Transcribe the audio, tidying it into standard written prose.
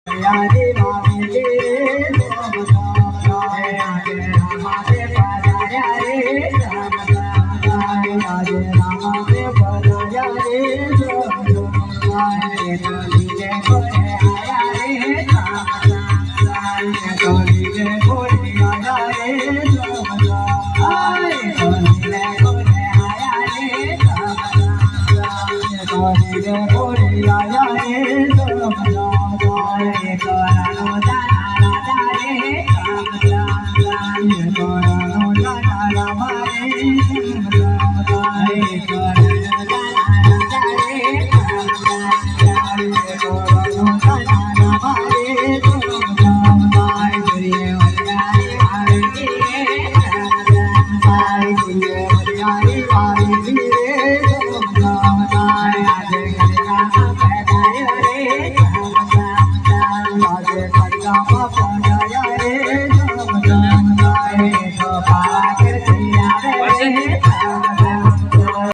यारे मामे रे राजे रामाते पधार्या रे राजे रामाते पधार्या रे गलीले घोड़े आया रे गलीले घोड़े आया रे गलीले घोड़े आया रे गलीले घोड़े आया रे Papa